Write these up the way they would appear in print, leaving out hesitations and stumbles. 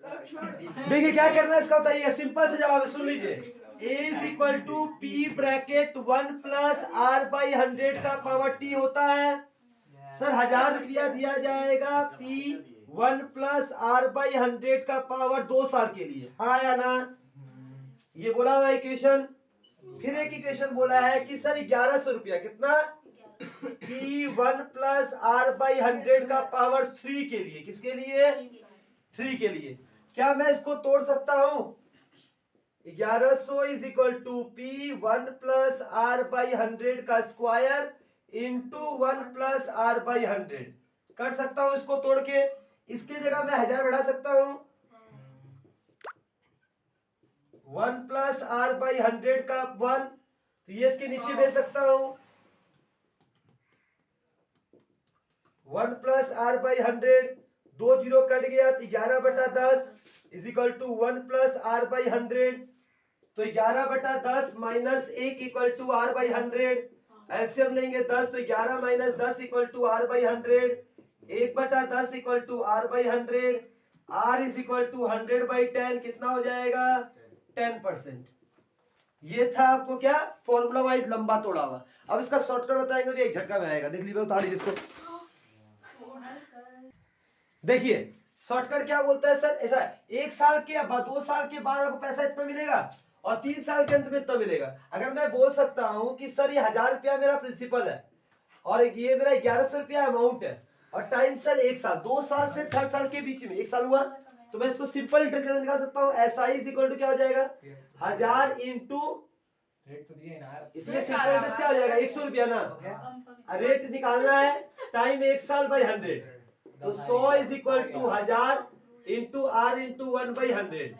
देखिए क्या करना है इसका बताइए, सिंपल से जवाब है, सुन लीजिए। A is equal to P bracket 1 plus R by 100 का पावर टी होता है। सर 1000 रुपया दिया जाएगा P 1 प्लस आर बाई 100 का पावर 2 साल के लिए, हाँ या ना? ये बोला हुआ इक्वेशन। फिर एक इक्वेशन बोला है कि सर 1100 रुपया कितना P 1 प्लस आर बाई 100 का पावर 3 के लिए, किसके लिए? 3 के लिए। क्या मैं इसको तोड़ सकता हूं? 1100 is equal to P 1 plus R by 100 का square into 1 plus R by 100 कर सकता हूं इसको तोड़ के। इसके जगह मैं 1000 बढ़ा सकता हूं। 1 प्लस आर बाई 100 का 1, तो ये इसके नीचे भेज सकता हूं। 1 plus R by 100, 2 zero cut गया तो 11/10 is equal to 1 plus R by 100। तो 11/10 minus 1 equal to R by 100। LCM लेंगे 10, तो 11 minus 10 equal to R by 100। 1/10 equal to R by 100। R is equal to 100/10 कितना हो जाएगा? 10%। ये था आपको क्या फॉर्मूला वाइज लंबा तोड़ा हुआ। अब इसका शॉर्टकट बताएंगे जो एक झटका में आएगा। देख लीजिए, उतार लीजिए इसको। देखिए शॉर्टकट क्या बोलता है सर, ऐसा है, 1 साल के या 2 साल के बाद आपको पैसा इतना मिलेगा और 3 साल के अंत में इतना मिलेगा। अगर मैं बोल सकता हूं कि सर ये 1000 रुपया मेरा प्रिंसिपल है और ये मेरा 1100 रुपया अमाउंट है और टाइम सर 1 साल, 2 साल से 3rd साल के बीच में 1 साल हुआ, तो मैं इसको सिंपल इंटीग्रल निकाल सकता हूँ। S I is equal to क्या हो जाएगा? 1000 इंटू इसमें सिंपल इंटरेस्ट क्या हो जाएगा? 100 रुपया ना। रेट निकालना है, टाइम 1 साल बाई 100, तो 100 is equal to 1000 into R into 1/100।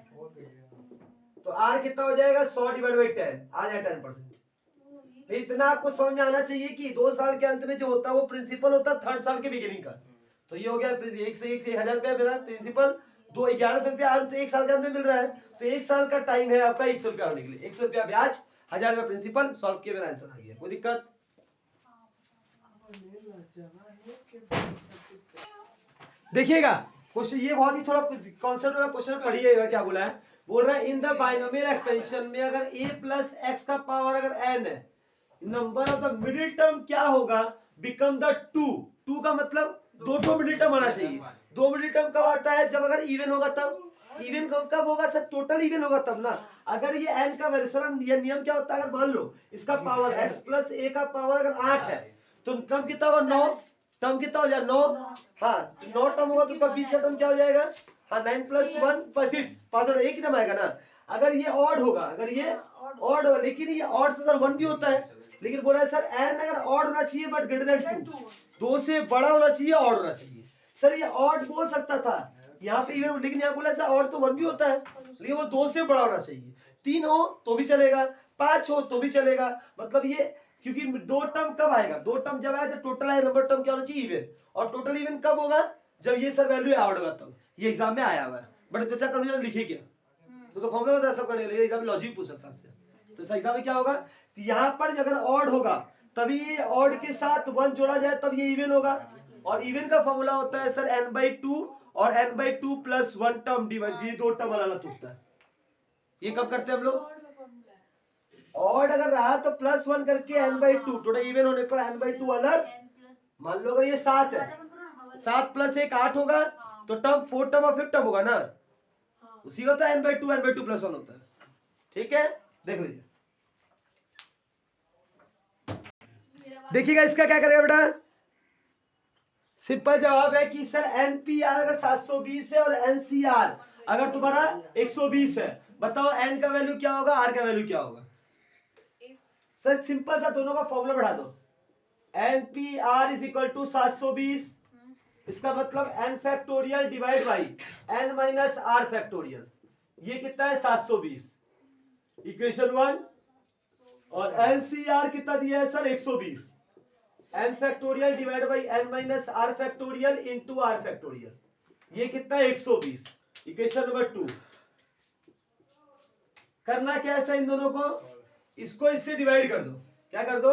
तो आर कितना हो जाएगा? 100 डिवाइड बाई 10 आ जाए 10%। तो इतना आपको समझ में आना चाहिए कि 2 साल के अंत में जो होता है वो प्रिंसिपल होता है 3rd साल के बिगिनिंग का। तो ये हो गया 1 से 1000 रुपया मेरा प्रिंसिपल, 1100 रुपया अंत 1 साल के अंत में मिल रहा है। तो 1 साल का टाइम है आपका 100 रुपया होने के लिए। 100 रुपया ब्याज, 1000 रुपया प्रिंसिपल। सॉल्व किए मेरा आंसर आ गया। कोई दिक्कत? देखिएगा क्वेश्चन ये बहुत ही थोड़ा कॉन्सेप्ट वाला क्वेश्चन पढ़िएगा। क्या बोला है? बोल रहा है इन द बाइनोमियल एक्सपेंशन में अगर a प्लस एक्स का पावर अगर n है, number of the middle term क्या होगा? बिकम द 2 का मतलब 2 मिडिल टर्म आना चाहिए। 2 मिडिल टर्म कब आता है? जब अगर इवन होगा तब। इवन कब होगा सर? टोटल इवन होगा तब ना। अगर ये n का वैल्यू, ये नियम क्या होता है? अगर मान लो इसका पावर x प्लस a का पावर अगर 8 है तो टर्म कितना होगा? 9। टर्म कितना हो जाएगा? 9। हाँ 9 टर्म होगा तो उसका बीच का टर्म क्या हो जाएगा? हाँ 9 प्लस 1 5 एक ही टर्म आएगा ना। अगर ये ऑड होगा, अगर ये ऑड हो, लेकिन ये ऑड तो सर 1 भी होता है, लेकिन बोला है सर n अगर ऑड होना चाहिए बट ग्रेटर देन 2, 2 से बड़ा होना चाहिए, ऑड होना चाहिए। सर ये ऑड बोल सकता था यहाँ पे इवन, लेकिन यहाँ बोला सर ऑड तो 1 भी होता है, लेकिन वो 2 से बड़ा होना चाहिए। 3 हो तो भी चलेगा, 5 हो तो भी चलेगा। मतलब ये क्योंकि 2 टर्म कब आएगा? 2 टर्म जब आए जब टोटल आए नंबर टर्म क्या होना चाहिए? इवन। और टोटल इवन कब होगा? जब ये सर वैल्यू ऑड होगा तब। ये एग्जाम में आया हुआ है, बट बच्चा कन्फ्यूजन लिखिए क्या तो फॉर्मूला बता सब करने के लिए। एग्जाम में लॉजिक पूछ सकता है आपसे। तो इस एग्जाम में क्या होगा? तो यहाँ पर अगर ऑड होगा तभी ये ऑड के साथ 1 जोड़ा जाए तब ये इवन होगा। और इवन का फॉर्मूला होता है सर n/2 और n/2 प्लस 1 टर्म डिवाइड, ये 2 टर्म अलग होता है। ये कब करते हैं हम लोग? ऑड अगर रहा तो प्लस 1 करके n/2, टोटल इवन होने पर n/2 अलग। मान लो अगर ये 7 है, 7 प्लस 1 8 होगा तो टर्म 4 टर्म और 5 टर्म होगा ना, उसी का तो n/2 प्लस 1 होता है। ठीक है, देख लीजिए। देखिएगा इसका क्या करेगा बेटा? सिंपल जवाब है कि सर NPR अगर 720 है और NCR अगर तुम्हारा 120 है, बताओ n का वैल्यू क्या होगा, r का वैल्यू क्या होगा? सर सिंपल सा दोनों का फॉर्मूला बढ़ा दो। NPR इज इक्वल टू 720, इसका मतलब n factorial divide by n minus r factorial. ये कितना है? 720, इक्वेशन 1। और NCR कितना दिया है sir? 120, n factorial divide by n minus r factorial into r factorial. ये कितना है? 120, इक्वेशन नंबर 2। करना क्या है सर? इन दोनों को इसको इससे डिवाइड कर दो। क्या कर दो?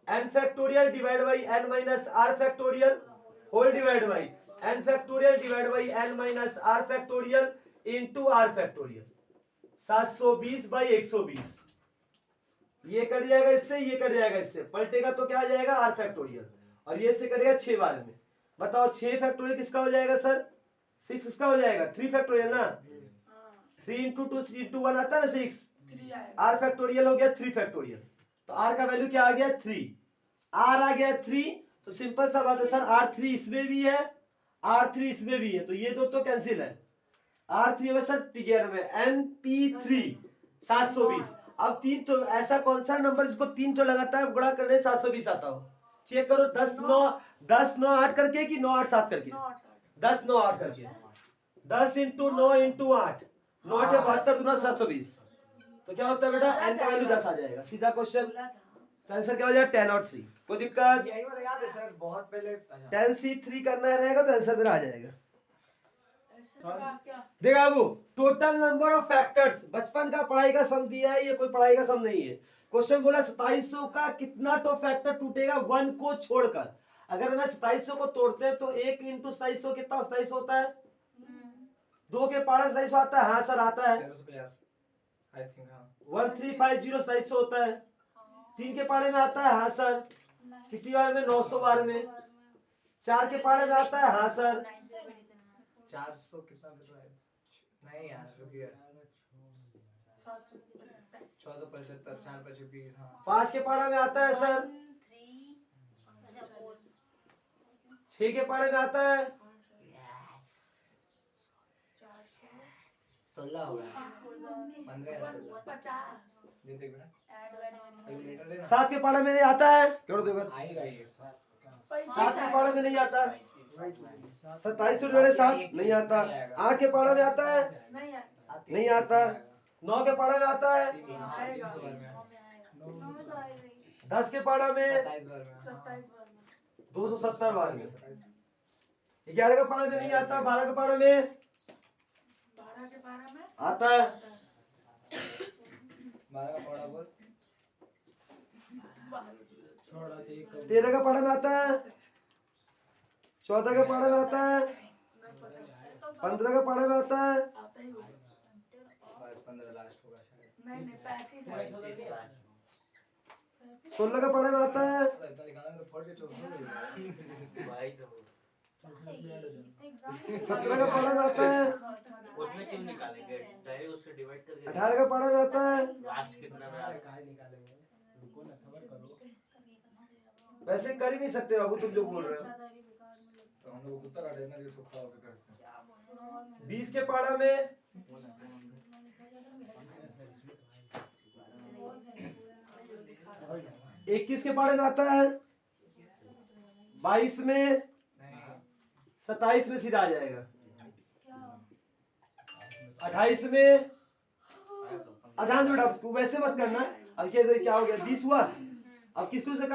n factorial divide by n minus r factorial whole divide by n factorial divide by n minus r factorial into r factorial. 720 by 120, ये कट जाएगा इससे, ये कट जाएगा इससे, पलटेगा तो क्या आ जाएगा r फैक्टोरियल, और ये से कटेगा 6 बार में। बताओ 6 फैक्टोरियल किसका हो जाएगा सर? 6 किसका हो जाएगा? 3 फैक्टोरियल ना, 3 इंटू 2 इंटू 1 आता है ना 6, r फैक्टोरियल हो गया 3 फैक्टोरियल, तो r का वैल्यू क्या आ गया 3, r आ गया 3, तो सिंपल सा बात है सर, r3 इसमें भी है, r3 इसमें भी है, तो ये दो तो कैंसिल है, r3 होगा सर 93, np3 720। अब 3 तो ऐसा कौन सा नंबर जिसको 3 तो लगातार गुणा करने 720 आता हो? चेक करो, 10 9 8 करके कि 9 8 7 करके, 10 9 8 करके, 10 इंटू 9 इंटू 8, 9 8 72 दूना 720, तो क्या होता है बेटा? n का वैल्यू 10 आ जाएगा, सीधा क्वेश्चन। तो आंसर क्या हो जाएगा? 10 और 3। कोई दिक्कत? यही वाला याद है सर, बहुत पहले 10C3 करना रहेगा तो आंसर मेरा आ जाएगा। देखा बाबू, टोटल नंबर ऑफ फैक्टर्स, बचपन का पढ़ाई का सम दिया है, ये कोई पढ़ाई का सम नहीं है। क्वेश्चन बोला 2700 का कितना तो फैक्टर टूटेगा 1 को छोड़कर। अगर मैं 2700 को तोड़ते हैं तो 1 इंटू 2700 कितना 2700 होता है? 2 के पारा 2700 आता है? हाँ सर आता है। 1350 आई थिंक, हां 1350 2700 होता है। 3 के पारे में आता है? हाँ सर। कितनी बार में? 900 बार में। 4 के पारे में आता है? हाँ सर। 400 कितना बचा है? नहीं यार, रुकिए, 675 4 5 20, हां 5 के पारे में आता है सर। 6 के पारे में आता है? 16 हो गया, 15 या 50 दे दे बेटा, कैलकुलेटर देना। 7 के पारे में नहीं आता है? जोड़ दो इधर। आएगा ये 7 के पारे में नहीं आता। 2700 जोड़े 7 नहीं आता। 8 के पारे में आता है? नहीं आता। 9 के पारे में आता है? 300 बार में, 10 के पारा में? 27 बार में, 270 बार में। 11 के पारे में नहीं आता। 12 के पारे में आता है। 12 का पौड़ा बोल, 13 का पारा में आता है। 14 के पारे में आता है। 15 के पारे में आता है। बस 15 लास्ट होगा शायद। 16 के पारे में आता है। इतना निकालना में तो फोड़ के चोक भाई, तो 17 का पारा में आता है। उसमें क्यों निकालेंगे? डायरेक्ट उससे डिवाइड करके 18 का पारा में आता है। लास्ट कितना में आता है? निकालेंगे, रुको ना, सबर करो। वैसे कर ही नहीं सकते बाबू, तुम जो बोल रहे हो। तो हम लोग कुत्ता काटे इतना देर से खड़ा होकर करते हैं। 20 के पारा में 21 के पारे में आता है। 22 में 27 में सीधा आ जाएगा। 28 में अधान बेटा, तू वैसे मत करना। अब क्या हो गया? 20 हुआ। अब किसको से